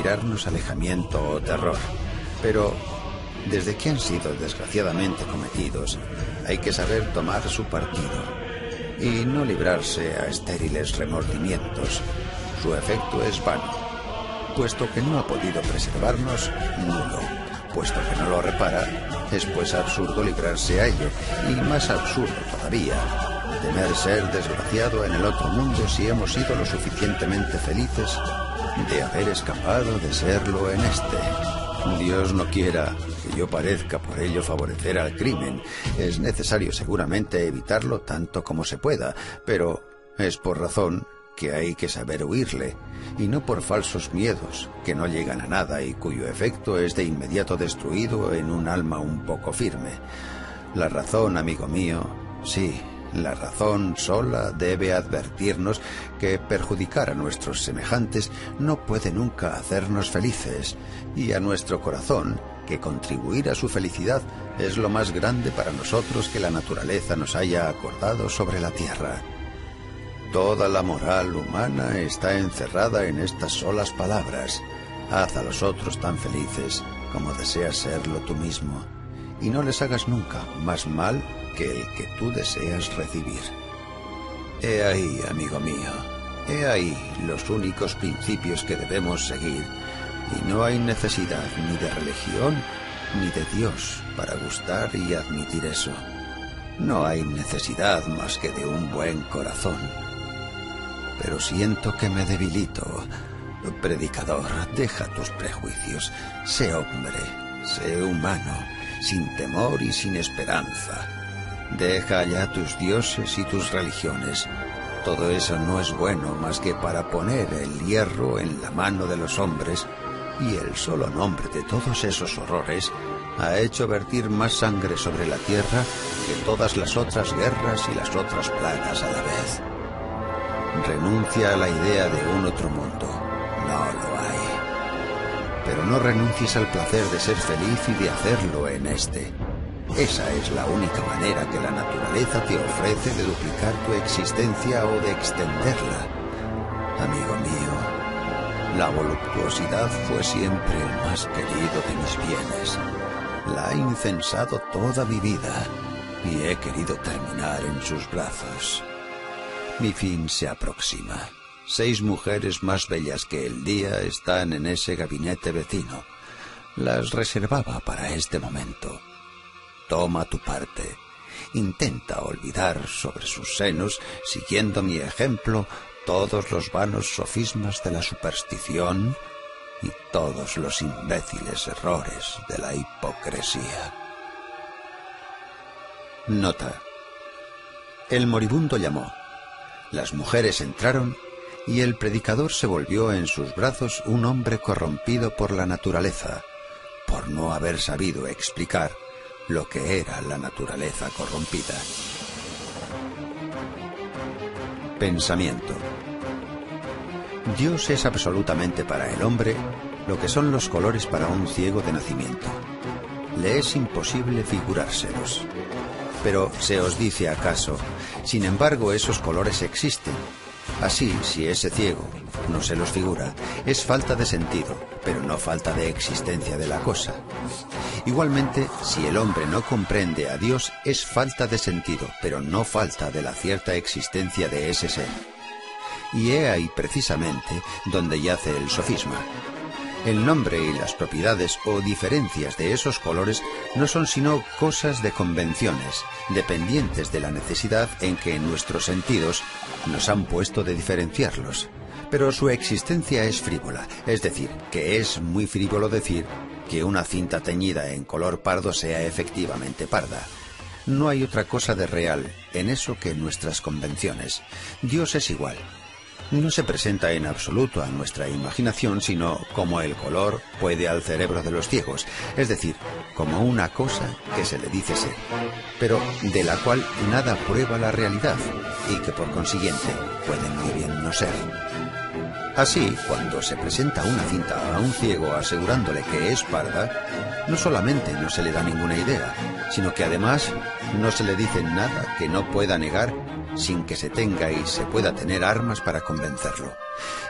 inspirarnos alejamiento o terror. Pero, desde que han sido desgraciadamente cometidos, hay que saber tomar su partido y no librarse a estériles remordimientos. Su efecto es vano, puesto que no ha podido preservarnos, nulo. Puesto que no lo repara, es pues absurdo librarse a ello, y más absurdo todavía, temer ser desgraciado en el otro mundo si hemos sido lo suficientemente felices de haber escapado de serlo en este. Dios no quiera que yo parezca por ello favorecer al crimen. Es necesario seguramente evitarlo tanto como se pueda, pero es por razón que hay que saber huirle, y no por falsos miedos que no llegan a nada y cuyo efecto es de inmediato destruido en un alma un poco firme. La razón, amigo mío, sí, la razón sola debe advertirnos que perjudicar a nuestros semejantes no puede nunca hacernos felices, y a nuestro corazón que contribuir a su felicidad es lo más grande para nosotros que la naturaleza nos haya acordado sobre la tierra. Toda la moral humana está encerrada en estas solas palabras: haz a los otros tan felices como deseas serlo tú mismo, y no les hagas nunca más mal que el que tú deseas recibir. He ahí, amigo mío, he ahí los únicos principios que debemos seguir, y no hay necesidad ni de religión ni de Dios para gustar y admitir eso. No hay necesidad más que de un buen corazón. Pero siento que me debilito. Predicador, deja tus prejuicios. Sé hombre, sé humano, sin temor y sin esperanza. Deja ya tus dioses y tus religiones. Todo eso no es bueno más que para poner el hierro en la mano de los hombres, y el solo nombre de todos esos horrores ha hecho vertir más sangre sobre la tierra que todas las otras guerras y las otras plagas a la vez. Renuncia a la idea de un otro mundo. No lo hay. Pero no renuncies al placer de ser feliz y de hacerlo en este. Esa es la única manera que la naturaleza te ofrece de duplicar tu existencia o de extenderla. Amigo mío, la voluptuosidad fue siempre el más querido de mis bienes. La he incensado toda mi vida y he querido terminar en sus brazos. Mi fin se aproxima. 6 mujeres más bellas que el día están en ese gabinete vecino. Las reservaba para este momento. Toma tu parte. Intenta olvidar sobre sus senos, siguiendo mi ejemplo, todos los vanos sofismas de la superstición y todos los imbéciles errores de la hipocresía. Nota. El moribundo llamó. Las mujeres entraron y el predicador se volvió en sus brazos un hombre corrompido por la naturaleza, por no haber sabido explicar lo que era la naturaleza corrompida. Pensamiento. Dios es absolutamente para el hombre lo que son los colores para un ciego de nacimiento. Le es imposible figurárselos. Pero ¿se os dice acaso? Sin embargo, esos colores existen. Así, si ese ciego no se los figura, es falta de sentido, pero no falta de existencia de la cosa. Igualmente, si el hombre no comprende a Dios, es falta de sentido, pero no falta de la cierta existencia de ese ser. Y he ahí precisamente donde yace el sofisma. El nombre y las propiedades o diferencias de esos colores no son sino cosas de convenciones, dependientes de la necesidad en que nuestros sentidos nos han puesto de diferenciarlos. Pero su existencia es frívola, es decir, que es muy frívolo decir que una cinta teñida en color pardo sea efectivamente parda. No hay otra cosa de real en eso que nuestras convenciones. Dios es igual. No se presenta en absoluto a nuestra imaginación, sino como el color puede al cerebro de los ciegos, es decir, como una cosa que se le dice ser, pero de la cual nada prueba la realidad, y que por consiguiente puede muy bien no ser. Así, cuando se presenta una cinta a un ciego asegurándole que es parda, no solamente no se le da ninguna idea, sino que además no se le dice nada que no pueda negar sin que se tenga y se pueda tener armas para convencerlo.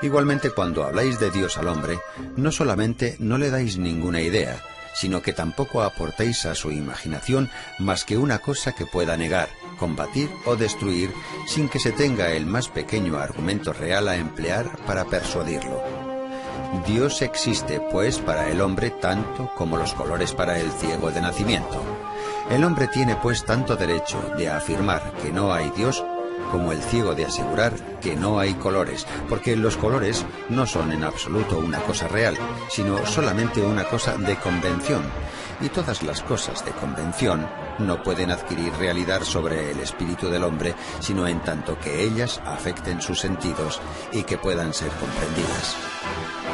Igualmente, cuando habláis de Dios al hombre, no solamente no le dais ninguna idea, sino que tampoco aportéis a su imaginación más que una cosa que pueda negar, combatir o destruir sin que se tenga el más pequeño argumento real a emplear para persuadirlo. Dios existe, pues, para el hombre tanto como los colores para el ciego de nacimiento. El hombre tiene, pues, tanto derecho de afirmar que no hay Dios como el ciego de asegurar que no hay colores, porque los colores no son en absoluto una cosa real, sino solamente una cosa de convención, y todas las cosas de convención no pueden adquirir realidad sobre el espíritu del hombre, sino en tanto que ellas afecten sus sentidos y que puedan ser comprendidas.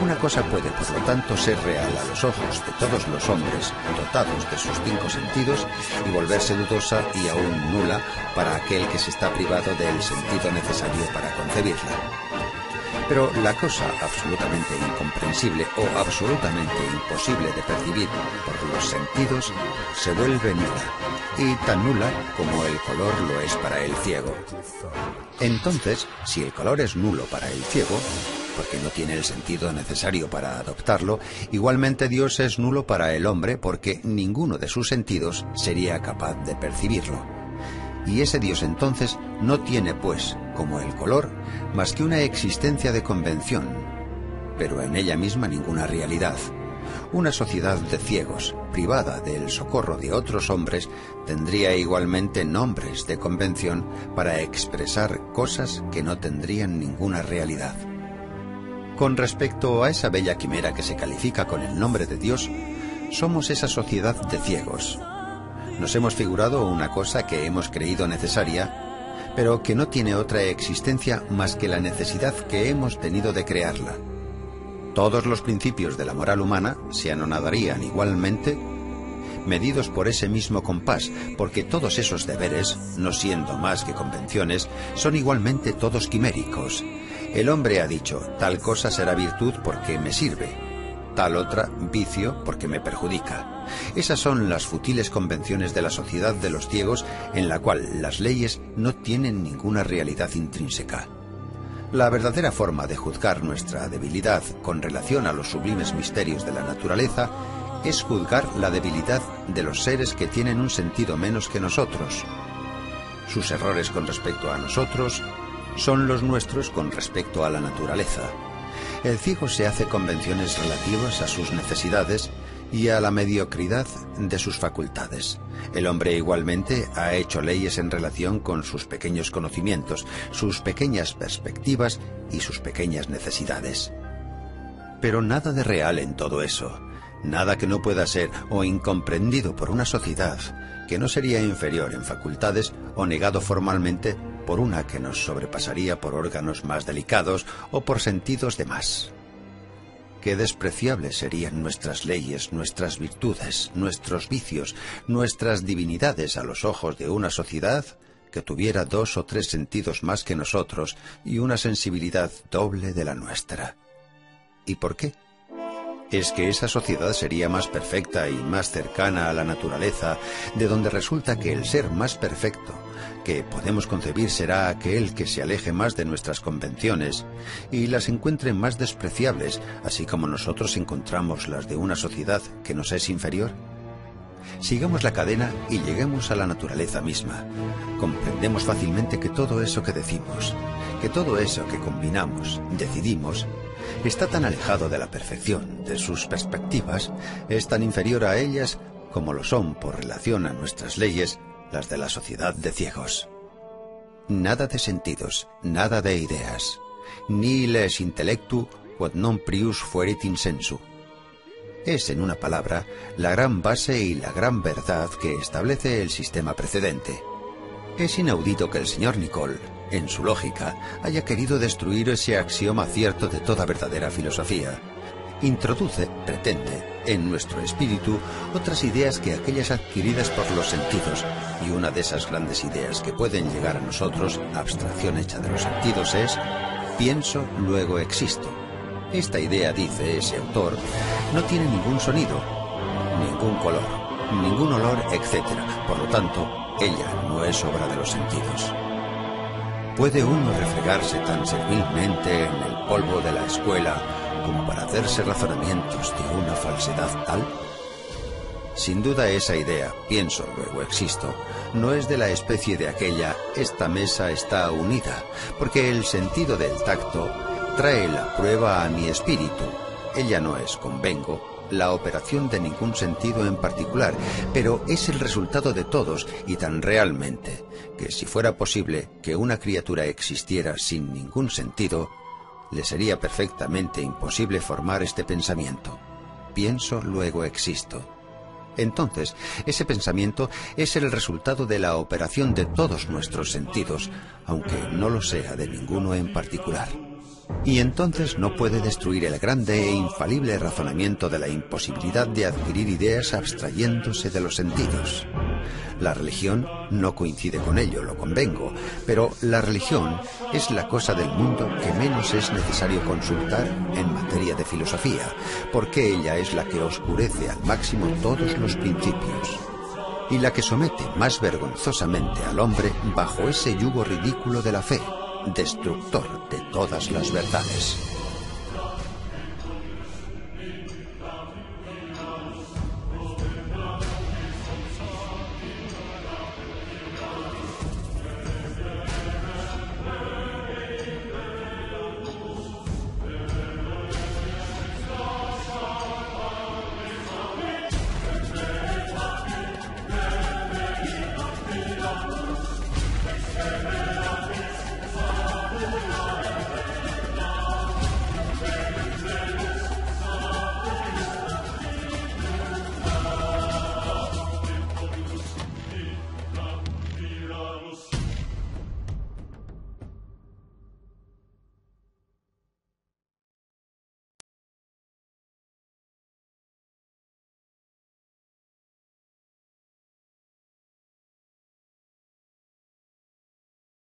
Una cosa puede, por lo tanto, ser real a los ojos de todos los hombres dotados de sus 5 sentidos y volverse dudosa y aún nula para aquel que se está privado del sentido necesario para concebirla. Pero la cosa absolutamente incomprensible o absolutamente imposible de percibir por los sentidos se vuelve nula, y tan nula como el color lo es para el ciego. Entonces, si el color es nulo para el ciego, porque no tiene el sentido necesario para adoptarlo, igualmente Dios es nulo para el hombre porque ninguno de sus sentidos sería capaz de percibirlo. Y ese Dios entonces no tiene, pues, como el color, más que una existencia de convención, pero en ella misma ninguna realidad. Una sociedad de ciegos, privada del socorro de otros hombres, tendría igualmente nombres de convención para expresar cosas que no tendrían ninguna realidad. Con respecto a esa bella quimera que se califica con el nombre de Dios, somos esa sociedad de ciegos. Nos hemos figurado una cosa que hemos creído necesaria, pero que no tiene otra existencia más que la necesidad que hemos tenido de crearla. Todos los principios de la moral humana se anonadarían igualmente medidos por ese mismo compás, porque todos esos deberes, no siendo más que convenciones, son igualmente todos quiméricos. El hombre ha dicho, tal cosa será virtud porque me sirve, tal otra vicio porque me perjudica. Esas son las futiles convenciones de la sociedad de los ciegos, en la cual las leyes no tienen ninguna realidad intrínseca. La verdadera forma de juzgar nuestra debilidad con relación a los sublimes misterios de la naturaleza es juzgar la debilidad de los seres que tienen un sentido menos que nosotros. Sus errores con respecto a nosotros son los nuestros con respecto a la naturaleza. El ciego se hace convenciones relativas a sus necesidades y a la mediocridad de sus facultades. El hombre igualmente ha hecho leyes en relación con sus pequeños conocimientos, sus pequeñas perspectivas y sus pequeñas necesidades. Pero nada de real en todo eso, nada que no pueda ser o incomprendido por una sociedad que no sería inferior en facultades o negado formalmente por una que nos sobrepasaría por órganos más delicados o por sentidos de más. Qué despreciables serían nuestras leyes, nuestras virtudes, nuestros vicios, nuestras divinidades a los ojos de una sociedad que tuviera 2 o 3 sentidos más que nosotros y una sensibilidad doble de la nuestra. ¿Y por qué? Es que esa sociedad sería más perfecta y más cercana a la naturaleza, de donde resulta que el ser más perfecto que podemos concebir será aquel que se aleje más de nuestras convenciones y las encuentre más despreciables, así como nosotros encontramos las de una sociedad que nos es inferior. Sigamos la cadena y lleguemos a la naturaleza misma. Comprendemos fácilmente que todo eso que decimos, que todo eso que combinamos, decidimos, está tan alejado de la perfección de sus perspectivas, es tan inferior a ellas como lo son por relación a nuestras leyes las de la sociedad de ciegos. Nada de sentidos, nada de ideas, nihil es intellectu quod non prius fuerit in sensu. Es, en una palabra, la gran base y la gran verdad que establece el sistema precedente. Es inaudito que el señor Nicole, en su lógica, haya querido destruir ese axioma cierto de toda verdadera filosofía. Introduce, pretende, en nuestro espíritu otras ideas que aquellas adquiridas por los sentidos, y una de esas grandes ideas que pueden llegar a nosotros, abstracción hecha de los sentidos, es pienso, luego existo. Esta idea, dice ese autor, no tiene ningún sonido, ningún color, ningún olor, etc. Por lo tanto, ella no es obra de los sentidos. ¿Puede uno refregarse tan servilmente en el polvo de la escuela como para hacerse razonamientos de una falsedad tal? Sin duda esa idea, pienso, luego existo, no es de la especie de aquella «esta mesa está unida», porque el sentido del tacto trae la prueba a mi espíritu. Ella no es, convengo, la operación de ningún sentido en particular, pero es el resultado de todos y tan realmente que si fuera posible que una criatura existiera sin ningún sentido, le sería perfectamente imposible formar este pensamiento. Pienso, luego existo. Entonces, ese pensamiento es el resultado de la operación de todos nuestros sentidos, aunque no lo sea de ninguno en particular. Y entonces no puede destruir el grande e infalible razonamiento de la imposibilidad de adquirir ideas abstrayéndose de los sentidos. La religión no coincide con ello, lo convengo, pero la religión es la cosa del mundo que menos es necesario consultar en materia de filosofía, porque ella es la que oscurece al máximo todos los principios, y la que somete más vergonzosamente al hombre bajo ese yugo ridículo de la fe, destructor de todas las verdades.